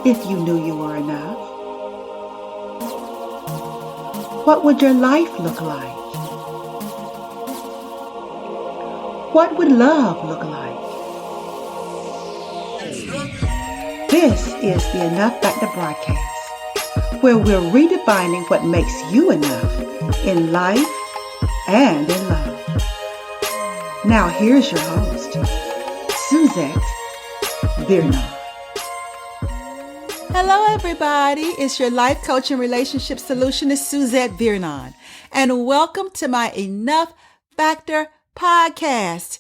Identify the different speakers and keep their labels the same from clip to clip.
Speaker 1: if you knew you were enough? What would your life look like? What would love look like? This is the Enough Factor broadcast, where we're redefining what makes you enough in life and in love. Now here's your host, Suzette Virnon.
Speaker 2: Hello everybody, it's your life coach and relationship solutionist Suzette Virnon, and welcome to my Enough Factor podcast.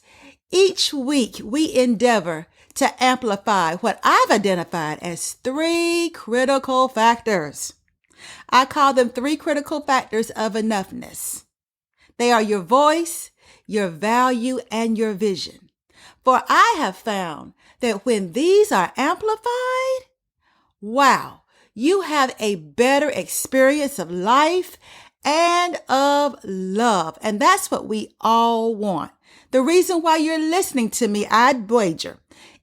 Speaker 2: Each week we endeavor to amplify what I've identified as 3 critical factors. I call them 3 critical factors of enoughness. They are your voice, your value, and your vision. For I have found that when these are amplified, wow, you have a better experience of life and of love. And that's what we all want. The reason why you're listening to me, I'd wager,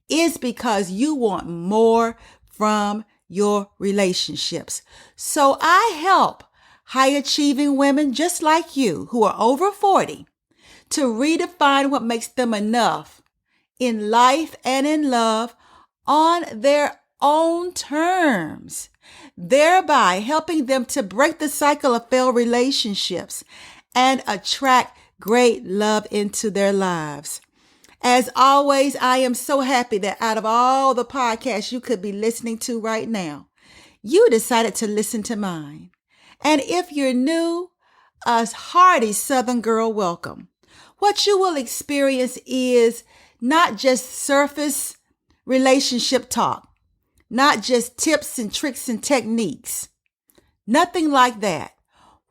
Speaker 2: is because you want more from your relationships. So I help high-achieving women just like you who are over 40 to redefine what makes them enough in life and in love on their own terms, thereby helping them to break the cycle of failed relationships and attract great love into their lives. As always, I am so happy that out of all the podcasts you could be listening to right now, you decided to listen to mine. And if you're new, a hearty Southern girl welcome. What you will experience is not just surface relationship talk, not just tips and tricks and techniques. Nothing like that.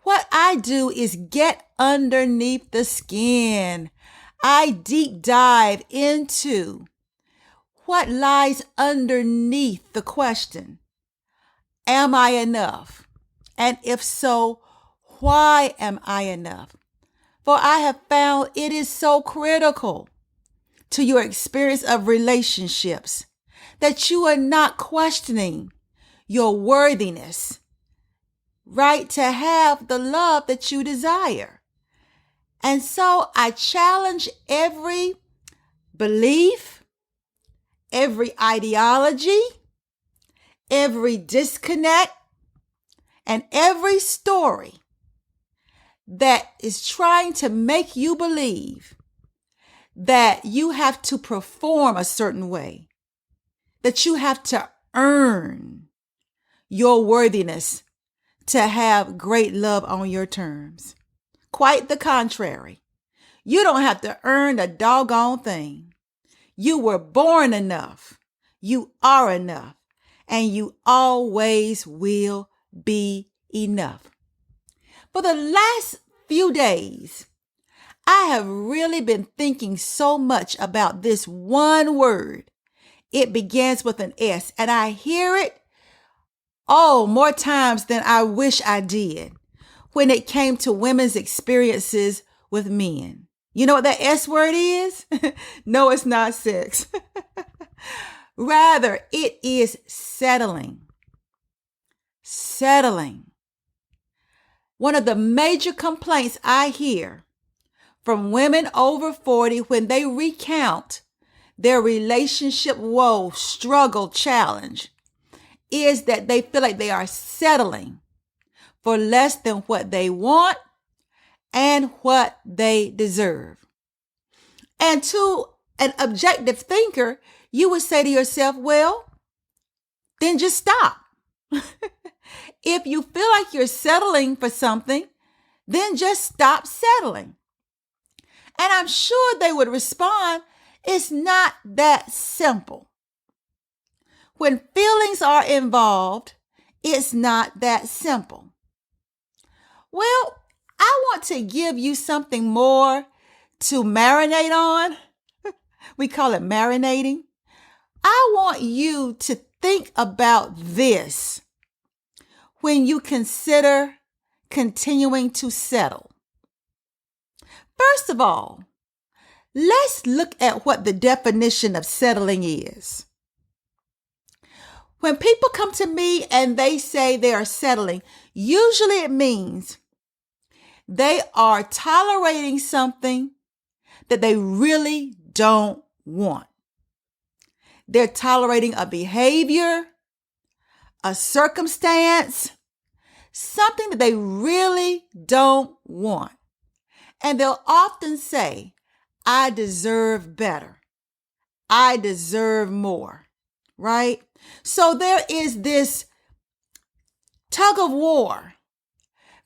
Speaker 2: What I do is get underneath the skin. I deep dive into what lies underneath the question, am I enough? And if so, why am I enough? For I have found it is so critical to your experience of relationships that you are not questioning your worthiness, right, to have the love that you desire. And so I challenge every belief, every ideology, every disconnect, and every story that is trying to make you believe that you have to perform a certain way, that you have to earn your worthiness to have great love on your terms. Quite the contrary. You don't have to earn a doggone thing. You were born enough. You are enough. And you always will be enough. For the last few days, I have really been thinking so much about this one word. It begins with an S, and I hear it, more times than I wish I did when it came to women's experiences with men. You know what that S word is? No, it's not sex. Rather, it is settling. Settling. One of the major complaints I hear from women over 40 when they recount their relationship woe, struggle, challenge, is that they feel like they are settling for less than what they want and what they deserve. And to an objective thinker, you would say to yourself, well, then just stop. If you feel like you're settling for something, then just stop settling. And I'm sure they would respond, it's not that simple. When feelings are involved, it's not that simple. Well, I want to give you something more to marinate on. We call it marinating. I want you to think about this when you consider continuing to settle. First of all, let's look at what the definition of settling is. When people come to me and they say they are settling, usually it means they are tolerating something that they really don't want. They're tolerating a behavior, a circumstance, something that they really don't want. And they'll often say, I deserve better. I deserve more, right? So there is this tug of war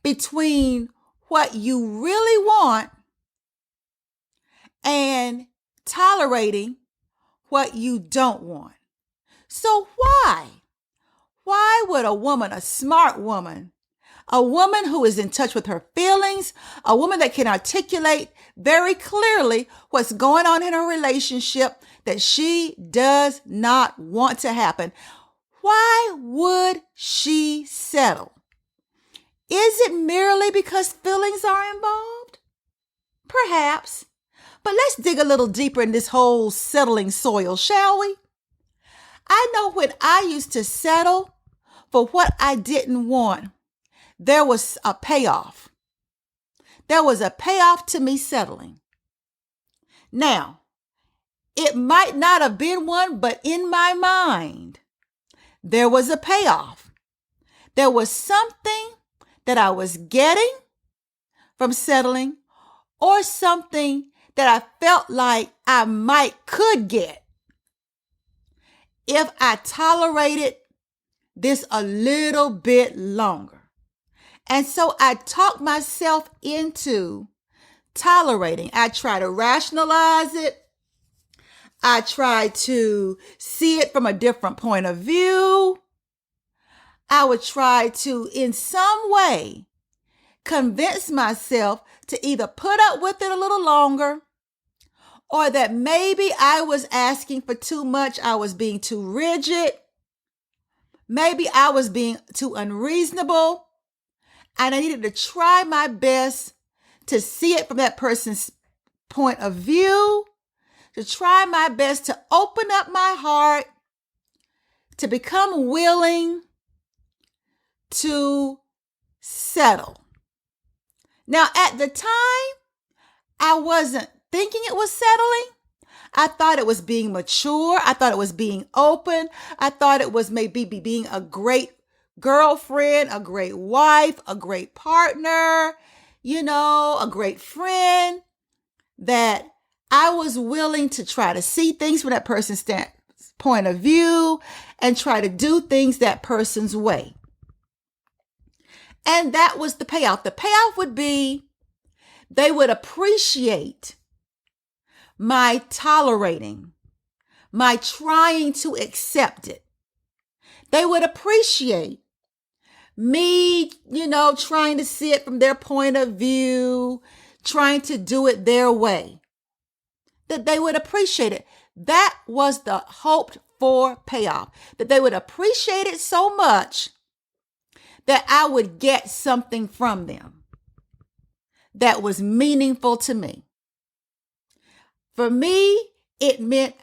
Speaker 2: between what you really want and tolerating what you don't want. So why? Why would a woman, a smart woman, a woman who is in touch with her feelings, a woman that can articulate very clearly what's going on in her relationship that she does not want to happen, why would she settle? Is it merely because feelings are involved? Perhaps. But let's dig a little deeper in this whole settling soil, shall we? I know when I used to settle for what I didn't want, there was a payoff. There was a payoff to me settling. Now, it might not have been one, but in my mind, there was a payoff. There was something that I was getting from settling, or something that I felt like I could get if I tolerated this a little bit longer. And so I talked myself into tolerating. I try to rationalize it. I try to see it from a different point of view. I would try to, in some way, convince myself to either put up with it a little longer, or that maybe I was asking for too much. I was being too rigid. Maybe I was being too unreasonable. And I needed to try my best to see it from that person's point of view, to try my best to open up my heart, to become willing to settle. Now, at the time, I wasn't thinking it was settling. I thought it was being mature. I thought it was being open. I thought it was maybe being a great girlfriend, a great wife, a great partner, a great friend, that I was willing to try to see things from that person's point of view and try to do things that person's way. And that was the payoff. The payoff would be they would appreciate my tolerating, my trying to accept it. They would appreciate me, trying to see it from their point of view, trying to do it their way. That they would appreciate it. That was the hoped for payoff. That they would appreciate it so much that I would get something from them that was meaningful to me. For me, it meant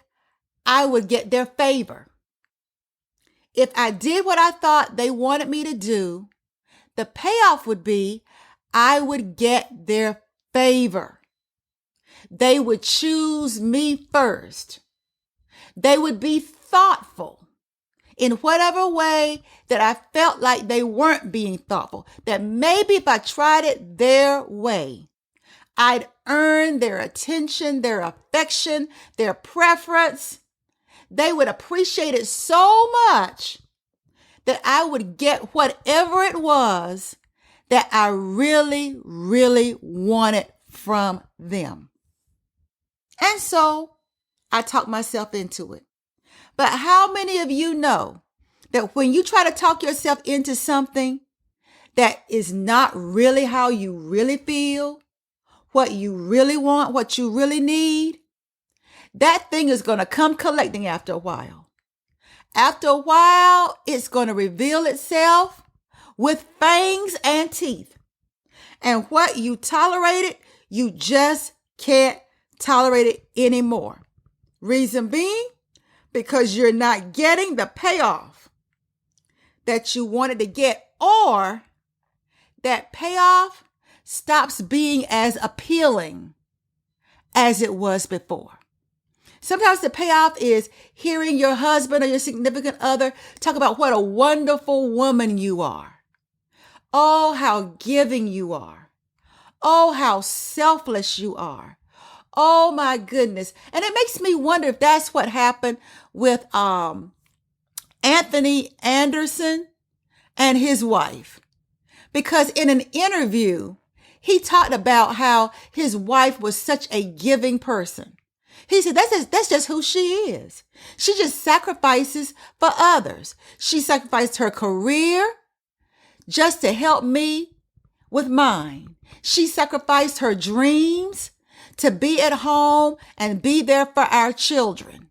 Speaker 2: I would get their favor. If I did what I thought they wanted me to do, the payoff would be I would get their favor. They would choose me first. They would be thoughtful in whatever way that I felt like they weren't being thoughtful. That maybe if I tried it their way, I'd earn their attention, their affection, their preference. They would appreciate it so much that I would get whatever it was that I really, really wanted from them. And so I talked myself into it. But how many of you know that when you try to talk yourself into something that is not really how you really feel, what you really want, what you really need, that thing is going to come collecting after a while. After a while, it's going to reveal itself with fangs and teeth. And what you tolerated, you just can't tolerate it anymore. Reason being, because you're not getting the payoff that you wanted to get, or that payoff stops being as appealing as it was before. Sometimes the payoff is hearing your husband or your significant other talk about what a wonderful woman you are. Oh, how giving you are. Oh, how selfless you are. Oh my goodness. And it makes me wonder if that's what happened with Anthony Anderson and his wife. Because in an interview, he talked about how his wife was such a giving person. He said, that's just who she is. She just sacrifices for others. She sacrificed her career just to help me with mine. She sacrificed her dreams to be at home and be there for our children.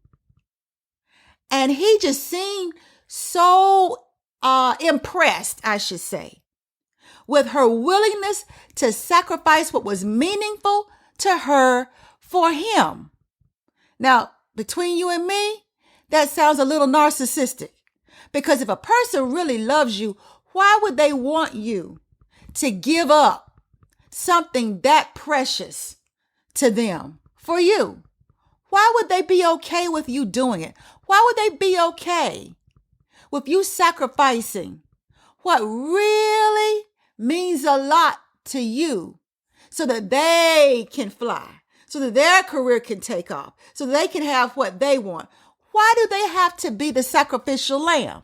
Speaker 2: And he just seemed so impressed, I should say, with her willingness to sacrifice what was meaningful to her for him. Now, between you and me, that sounds a little narcissistic, because if a person really loves you, why would they want you to give up something that precious to them for you? Why would they be okay with you doing it? Why would they be okay with you sacrificing what really means a lot to you so that they can fly, so that their career can take off, so that they can have what they want? Why do they have to be the sacrificial lamb?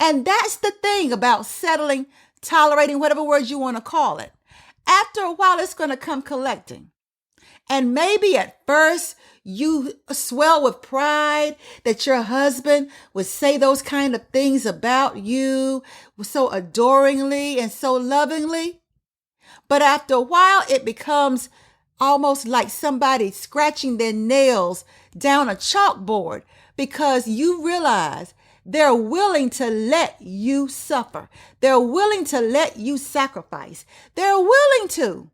Speaker 2: And that's the thing about settling, tolerating, whatever words you want to call it. After a while, it's going to come collecting. And maybe at first you swell with pride that your husband would say those kind of things about you so adoringly and so lovingly. But after a while, it becomes almost like somebody scratching their nails down a chalkboard, because you realize they're willing to let you suffer. They're willing to let you sacrifice. They're willing to.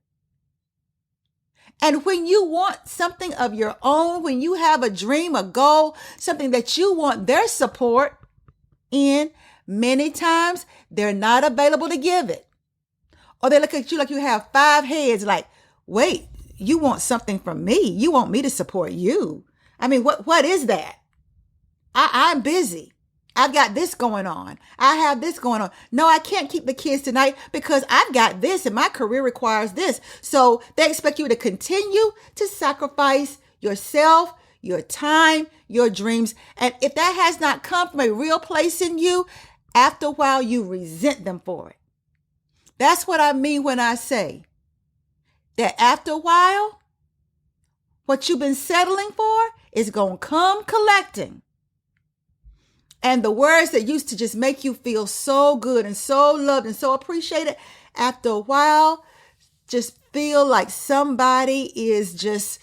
Speaker 2: And when you want something of your own, when you have a dream, a goal, something that you want their support in, many times they're not available to give it. Or they look at you like you have 5 heads, like, wait, you want something from me? You want me to support you? I mean, what is that? I'm busy. I've got this going on. I have this going on. No, I can't keep the kids tonight because I've got this and my career requires this. So they expect you to continue to sacrifice yourself, your time, your dreams. And if that has not come from a real place in you, after a while, you resent them for it. That's what I mean when I say that after a while, what you've been settling for is going to come collecting. And the words that used to just make you feel so good and so loved and so appreciated, after a while, just feel like somebody is just,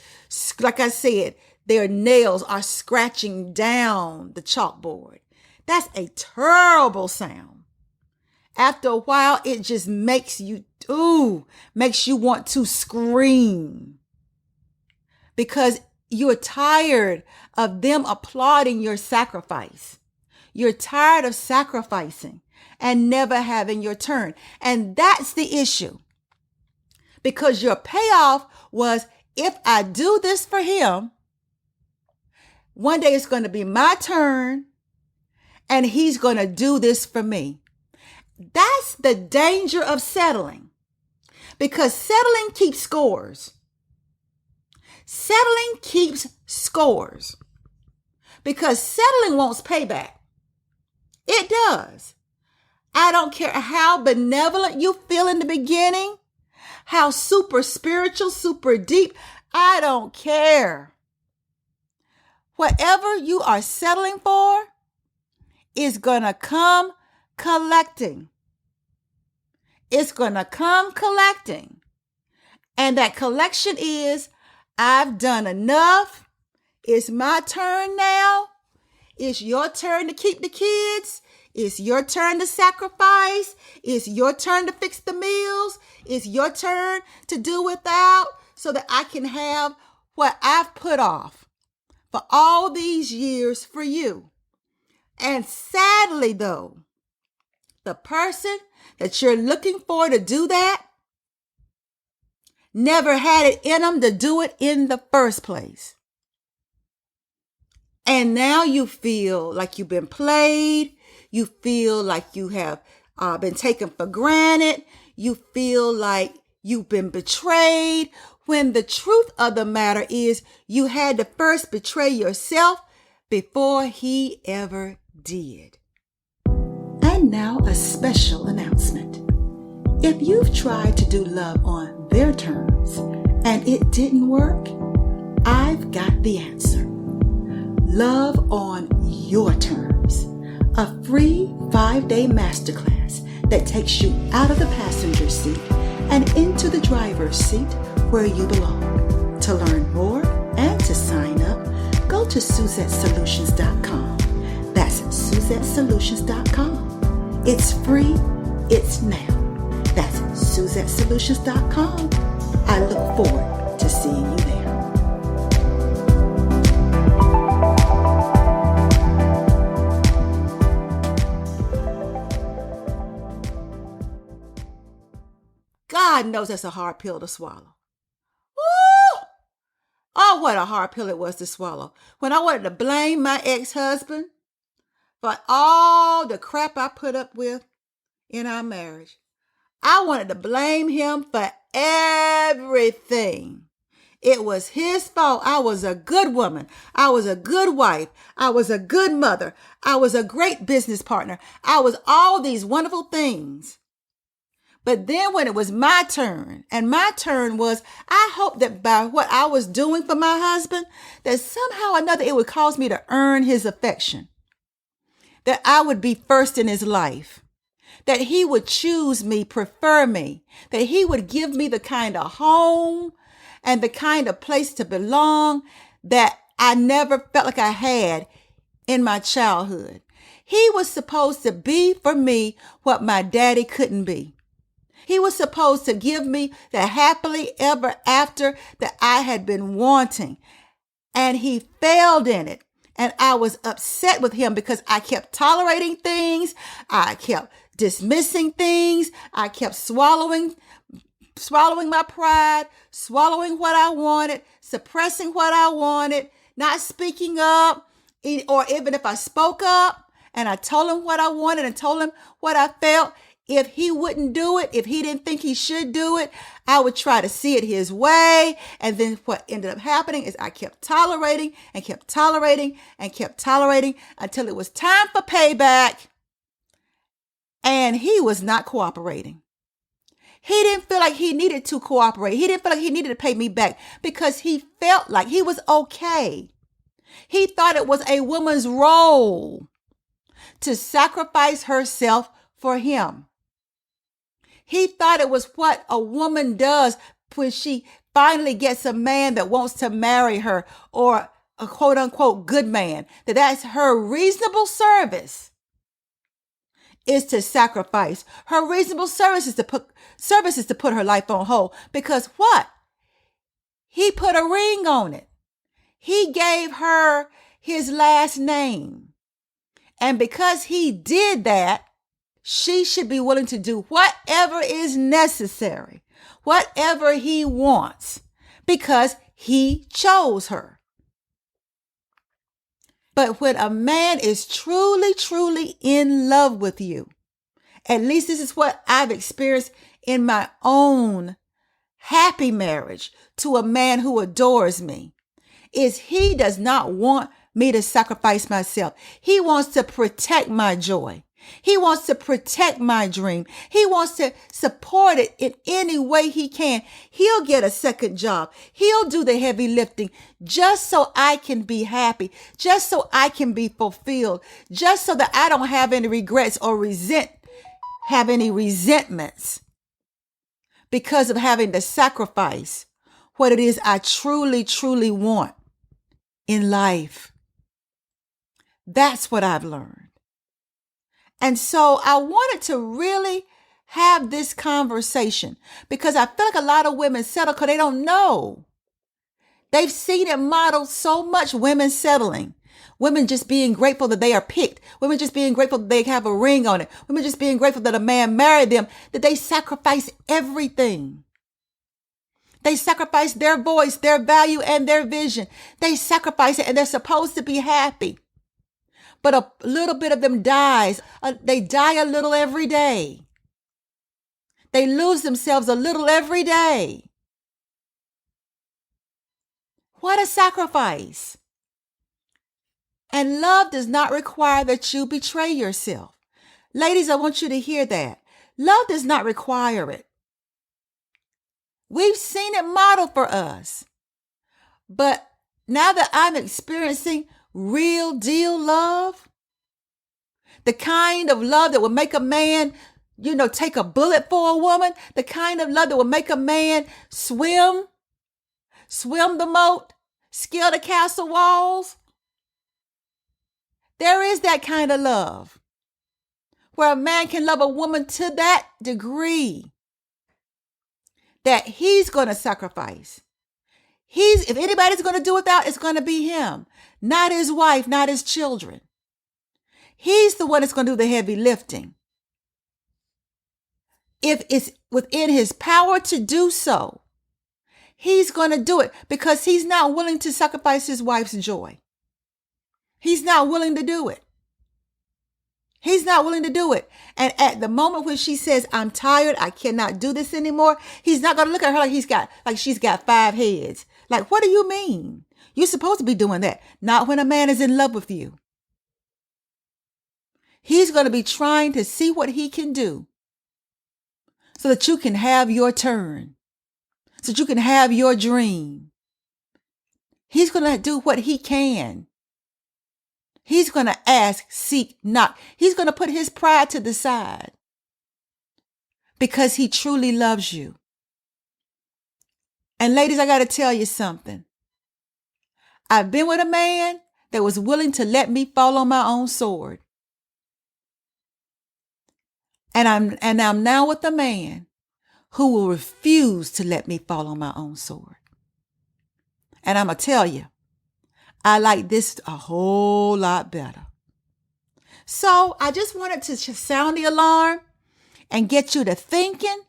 Speaker 2: like I said, their nails are scratching down the chalkboard. That's a terrible sound. After a while, it just makes you want to scream, because you're tired of them applauding your sacrifice. You're tired of sacrificing and never having your turn. And that's the issue. Because your payoff was, if I do this for him, one day it's going to be my turn and he's going to do this for me. That's the danger of settling. Because settling keeps scores. Settling keeps scores. Because settling wants payback. It does. I don't care how benevolent you feel in the beginning, how super spiritual, super deep. I don't care. Whatever you are settling for is going to come collecting. It's going to come collecting. And that collection is, I've done enough. It's my turn now. It's your turn to keep the kids. It's your turn to sacrifice. It's your turn to fix the meals. It's your turn to do without so that I can have what I've put off for all these years for you. And sadly, though, the person that you're looking for to do that never had it in them to do it in the first place. And now you feel like you've been played. You feel like you have been taken for granted. You feel like you've been betrayed, when the truth of the matter is you had to first betray yourself before he ever did. And now a special announcement. If you've tried to do love on their terms and it didn't work, I've got the answer. Love on your terms. A free 5-day masterclass that takes you out of the passenger seat and into the driver's seat where you belong. To learn more and to sign up, go to SuzetteSolutions.com. That's SuzetteSolutions.com. It's free. It's now. That's SuzetteSolutions.com. I look forward to seeing you there. God knows that's a hard pill to swallow. Woo! Oh, what a hard pill it was to swallow. When I wanted to blame my ex-husband for all the crap I put up with in our marriage. I wanted to blame him for everything. It was his fault. I was a good woman. I was a good wife. I was a good mother. I was a great business partner. I was all these wonderful things. But then when it was my turn, and my turn was, I hoped that by what I was doing for my husband, that somehow or another it would cause me to earn his affection. That I would be first in his life. That he would choose me, prefer me. That he would give me the kind of home and the kind of place to belong that I never felt like I had in my childhood. He was supposed to be for me what my daddy couldn't be. He was supposed to give me the happily ever after that I had been wanting. And he failed in it. And I was upset with him because I kept tolerating things. I kept dismissing things. I kept swallowing my pride, swallowing what I wanted, suppressing what I wanted, not speaking up. Or even if I spoke up and I told him what I wanted and told him what I felt, if he wouldn't do it, if he didn't think he should do it, I would try to see it his way. And then what ended up happening is I kept tolerating and kept tolerating and kept tolerating until it was time for payback. And he was not cooperating. He didn't feel like he needed to cooperate. He didn't feel like he needed to pay me back because he felt like he was okay. He thought it was a woman's role to sacrifice herself for him. He thought it was what a woman does when she finally gets a man that wants to marry her, or a quote unquote good man, that's her reasonable service is to sacrifice. Her reasonable service is to put her life on hold, because what? He put a ring on it. He gave her his last name. And because he did that, she should be willing to do whatever is necessary, whatever he wants, because he chose her. But when a man is truly, truly in love with you, at least this is what I've experienced in my own happy marriage to a man who adores me, is he does not want me to sacrifice myself. He wants to protect my joy. He wants to protect my dream. He wants to support it in any way he can. He'll get a second job. He'll do the heavy lifting just so I can be happy, just so I can be fulfilled, just so that I don't have any regrets or have any resentments because of having to sacrifice what it is I truly, truly want in life. That's what I've learned. And so I wanted to really have this conversation because I feel like a lot of women settle because they don't know. They've seen it modeled so much, women settling. Women just being grateful that they are picked. Women just being grateful that they have a ring on it. Women just being grateful that a man married them, that they sacrifice everything. They sacrifice their voice, their value, and their vision. They sacrifice it, and they're supposed to be happy. But a little bit of them dies. They die a little every day. They lose themselves a little every day. What a sacrifice. And love does not require that you betray yourself. Ladies, I want you to hear that. Love does not require it. We've seen it modeled for us. But now that I'm experiencing real deal love, the kind of love that will make a man, take a bullet for a woman, the kind of love that will make a man swim the moat, scale the castle walls. There is that kind of love where a man can love a woman to that degree that he's going to sacrifice. If anybody's going to do without, it's going to be him, not his wife, not his children. He's the one that's going to do the heavy lifting. If it's within his power to do so, he's going to do it because he's not willing to sacrifice his wife's joy. He's not willing to do it. He's not willing to do it. And at the moment when she says, I'm tired, I cannot do this anymore, he's not going to look at her like she's got 5 heads. Like, what do you mean? You're supposed to be doing that. Not when a man is in love with you. He's going to be trying to see what he can do so that you can have your turn, so that you can have your dream. He's going to do what he can. He's going to ask, seek, knock. He's going to put his pride to the side because he truly loves you. And ladies, I got to tell you something. I've been with a man that was willing to let me fall on my own sword. And I'm now with a man who will refuse to let me fall on my own sword. And I'm going to tell you, I like this a whole lot better. So I just wanted to sound the alarm and get you to thinking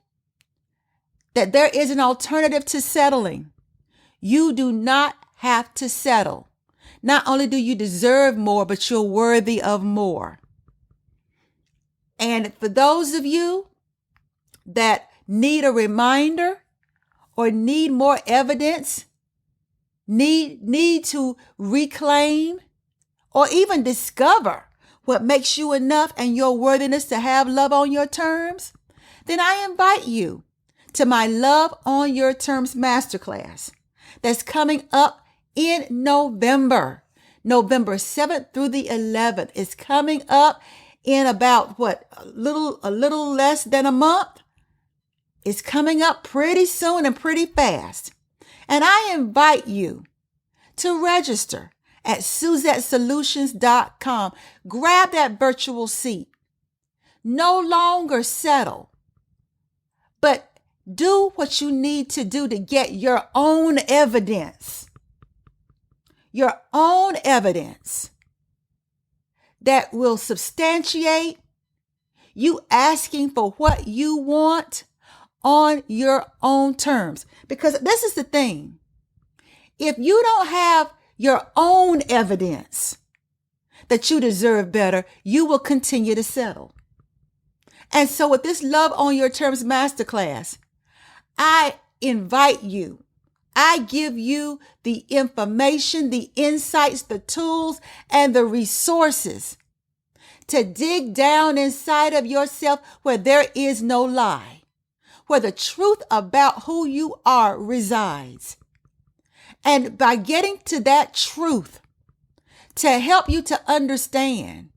Speaker 2: that there is an alternative to settling. You do not have to settle. Not only do you deserve more, but you're worthy of more. And for those of you that need a reminder or need more evidence, need to reclaim or even discover what makes you enough and your worthiness to have love on your terms, then I invite you to my Love on Your Terms Masterclass that's coming up in November 7th through the 11th. It's coming up in about a little less than a month. It's coming up pretty soon and pretty fast. And I invite you to register at SuzetteSolutions.com. Grab that virtual seat. No longer settle, but do what you need to do to get your own evidence. Your own evidence that will substantiate you asking for what you want on your own terms. Because this is the thing. If you don't have your own evidence that you deserve better, you will continue to settle. And so with this Love on Your Terms Masterclass, I invite you. I give you the information, the insights, the tools, and the resources to dig down inside of yourself where there is no lie, where the truth about who you are resides. And by getting to that truth, to help you to understand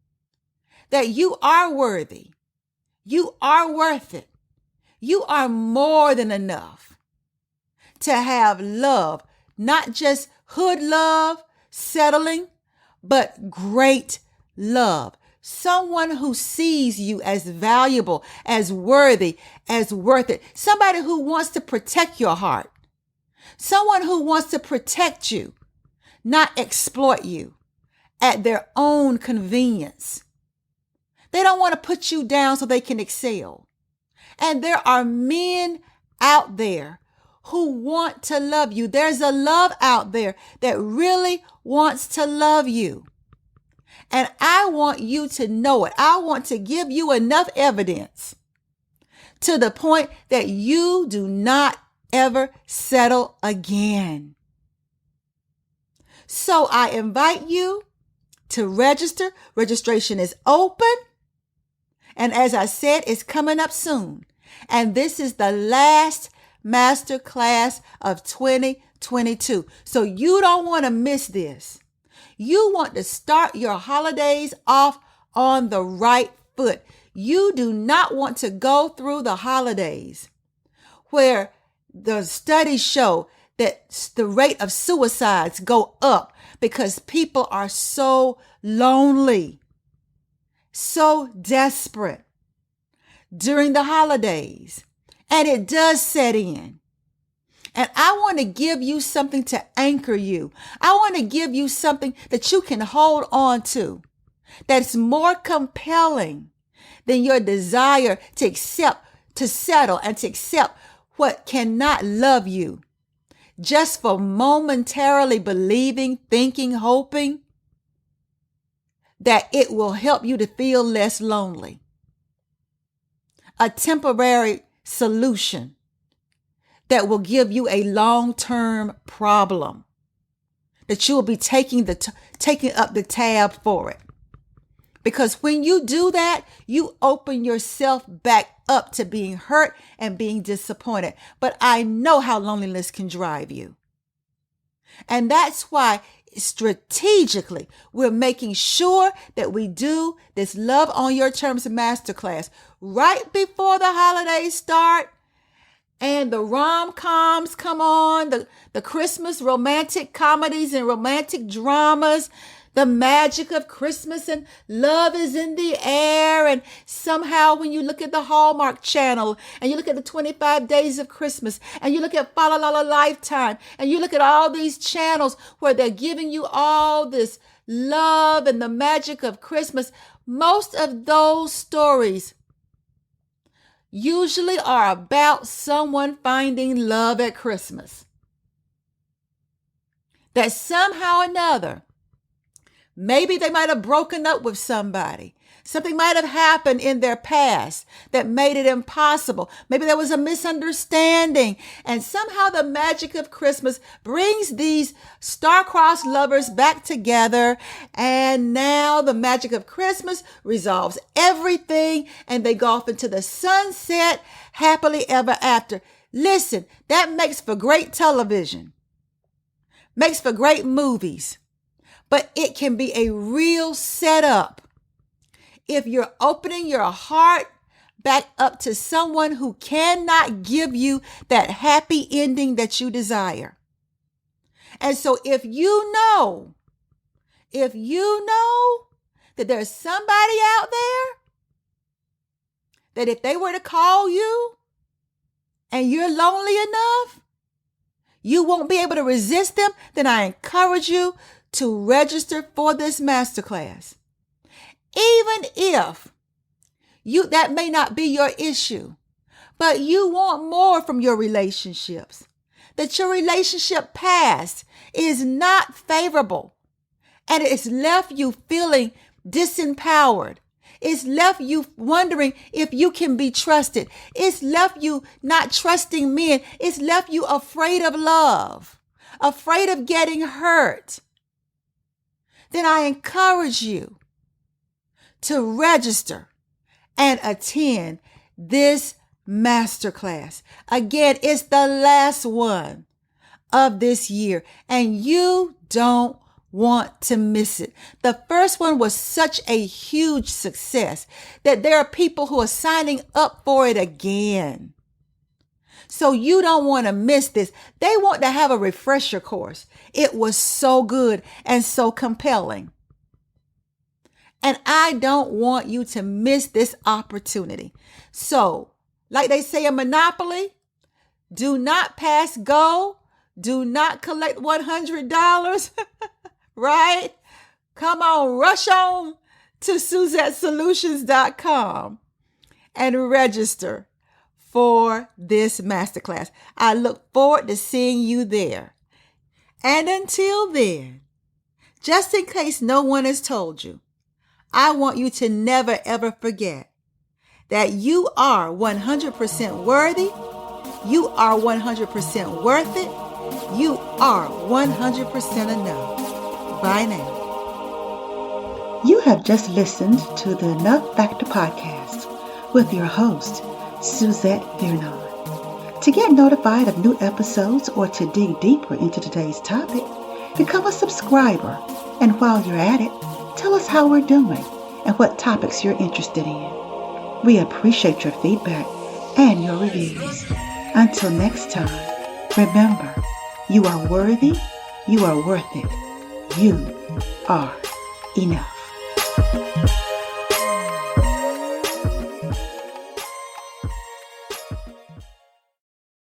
Speaker 2: that you are worthy, you are worth it, you are more than enough to have love, not just hood love, settling, but great love. Someone who sees you as valuable, as worthy, as worth it. Somebody who wants to protect your heart. Someone who wants to protect you, not exploit you. at their own convenience. They don't want to put you down so they can excel. And there are men out there who want to love you. There's a love out there that really wants to love you. And I want you to know it. I want to give you enough evidence to the point that you do not ever settle again. So I invite you to register. Registration is open. And as I said, it's coming up soon. And this is the last Masterclass of 2022. So you don't want to miss this. You want to start your holidays off on the right foot. You do not want to go through the holidays where the studies show that the rate of suicides go up because people are so lonely, so desperate during the holidays. And it does set in. And I want to give you something to anchor you. I want to give you something that you can hold on to that's more compelling than your desire to accept, to settle, and to accept what cannot love you just for momentarily believing, thinking, hoping that it will help you to feel less lonely. A temporary solution that will give you a long-term problem that you will be taking up the tab for it. Because when you do that, you open yourself back up to being hurt and being disappointed. But I know how loneliness can drive you. And that's why strategically we're making sure that we do this Love on Your Terms Masterclass right before the holidays start. And the rom-coms come on, the Christmas romantic comedies and romantic dramas, the magic of Christmas and love is in the air. And somehow when you look at the Hallmark Channel and you look at the 25 Days of Christmas and you look at Fa La La La Lifetime and you look at all these channels where they're giving you all this love and the magic of Christmas, most of those stories usually are about someone finding love at Christmas. That somehow or another, maybe they might have broken up with somebody. Something might have happened in their past that made it impossible. Maybe there was a misunderstanding. And somehow the magic of Christmas brings these star-crossed lovers back together. And now the magic of Christmas resolves everything. And they go off into the sunset happily ever after. Listen, that makes for great television. Makes for great movies. But it can be a real setup if you're opening your heart back up to someone who cannot give you that happy ending that you desire. And so if you know that there's somebody out there that if they were to call you and you're lonely enough, you won't be able to resist them, then I encourage you to register for this masterclass. Even if that may not be your issue, but you want more from your relationships, that your relationship past is not favorable and it's left you feeling disempowered. It's left you wondering if you can be trusted. It's left you not trusting men. It's left you afraid of love, afraid of getting hurt. Then I encourage you to register and attend this masterclass. Again, it's the last one of this year, and you don't want to miss it. The first one was such a huge success that there are people who are signing up for it again. So you don't want to miss this. They want to have a refresher course. It was so good and so compelling. And I don't want you to miss this opportunity. So, like they say in Monopoly, do not pass go. Do not collect $100, right? come on, rush on to SuzetteSolutions.com and register for this masterclass. I look forward to seeing you there. And until then, just in case no one has told you, I want you to never ever forget that you are 100% worthy, you are 100% worth it, you are 100% enough. Bye now.
Speaker 1: You have just listened to the Enough Factor podcast with your host, Suzette Vernon. To get notified of new episodes or to dig deeper into today's topic, become a subscriber. And while you're at it, tell us how we're doing and what topics you're interested in. We appreciate your feedback and your reviews. Until next time, remember, you are worthy, you are worth it, you are enough.